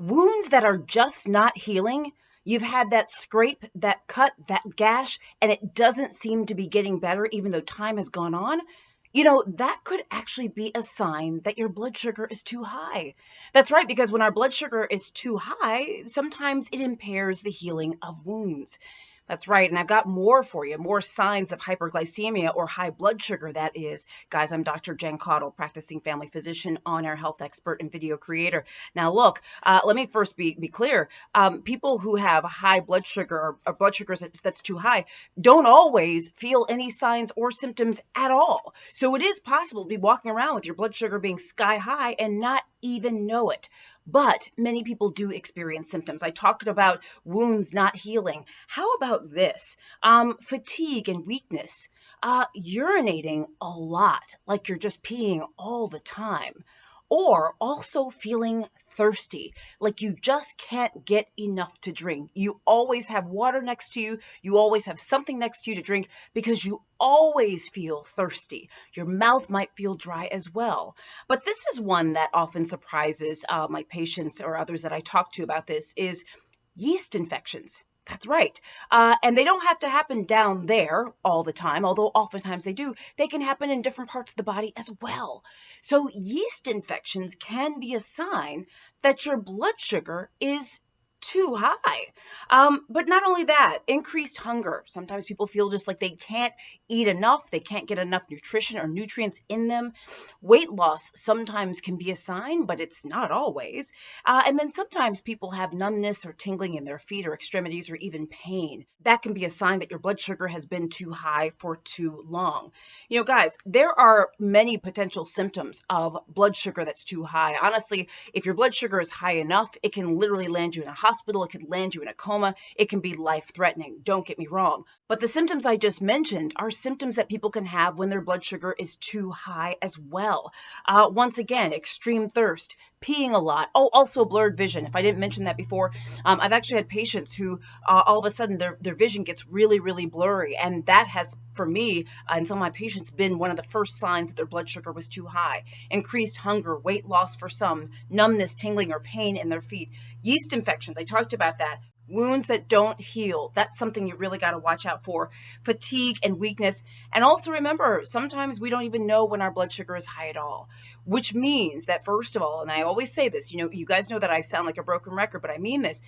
Wounds that are just not healing, you've had that scrape, that cut, that gash, and it doesn't seem to be getting better even though time has gone on, that could actually be a sign that your blood sugar is too high. That's right, because when our blood sugar is too high, sometimes it impairs the healing of wounds. That's right. And I've got more for you, more signs of hyperglycemia or high blood sugar, that is. Guys, I'm Dr. Jen Caudle, practicing family physician, on-air health expert, and video creator. Now, look, let me first be clear. People who have high blood sugar or blood sugar that's too high don't always feel any signs or symptoms at all. So it is possible to be walking around with your blood sugar being sky high and not even know it. But many people do experience symptoms. I talked about wounds not healing. How about this? Fatigue and weakness, urinating a lot, like you're just peeing all the time, or also feeling thirsty, like you just can't get enough to drink. You always have water next to you. You always have something next to you to drink because you always feel thirsty. Your mouth might feel dry as well. But this is one that often surprises my patients or others that I talk to about this, is yeast infections. That's right. And they don't have to happen down there all the time, although oftentimes they do. They can happen in different parts of the body as well. So yeast infections can be a sign that your blood sugar is too high. But not only that, increased hunger. Sometimes people feel just like they can't eat enough. They can't get enough nutrition or nutrients in them. Weight loss sometimes can be a sign, but it's not always. And then sometimes people have numbness or tingling in their feet or extremities, or even pain. That can be a sign that your blood sugar has been too high for too long. Guys, there are many potential symptoms of blood sugar that's too high. Honestly, if your blood sugar is high enough, it can literally land you in a hospital. It could land you in a coma. It can be life-threatening. Don't get me wrong. But the symptoms I just mentioned are symptoms that people can have when their blood sugar is too high as well. Once again, extreme thirst, peeing a lot. Oh, also blurred vision. If I didn't mention that before, I've actually had patients who all of a sudden their vision gets really, really blurry. And that has, for me and some of my patients, been one of the first signs that their blood sugar was too high. Increased hunger, weight loss for some, numbness, tingling, or pain in their feet. Yeast infections, I talked about that. Wounds that don't heal, that's something you really got to watch out for. Fatigue and weakness. And also remember, sometimes we don't even know when our blood sugar is high at all, which means that, first of all, and I always say this, you guys know that I sound like a broken record, but I mean this.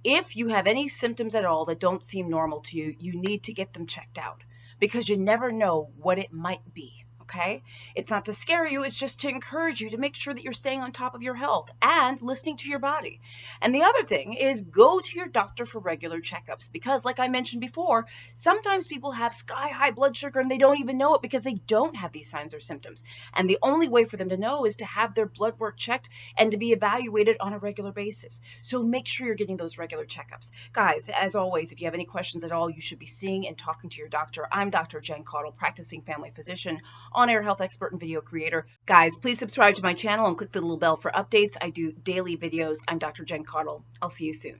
If you have any symptoms at all that don't seem normal to you, you need to get them checked out, because you never know what it might be. Okay? It's not to scare you, it's just to encourage you to make sure that you're staying on top of your health and listening to your body. And the other thing is, go to your doctor for regular checkups, because like I mentioned before, sometimes people have sky high blood sugar and they don't even know it because they don't have these signs or symptoms. And the only way for them to know is to have their blood work checked and to be evaluated on a regular basis. So make sure you're getting those regular checkups. Guys, as always, if you have any questions at all, you should be seeing and talking to your doctor. I'm Dr. Jen Caudle, practicing family physician, on-air health expert, and video creator. Guys, please subscribe to my channel and click the little bell for updates. I do daily videos. I'm Dr. Jen Caudle. I'll see you soon.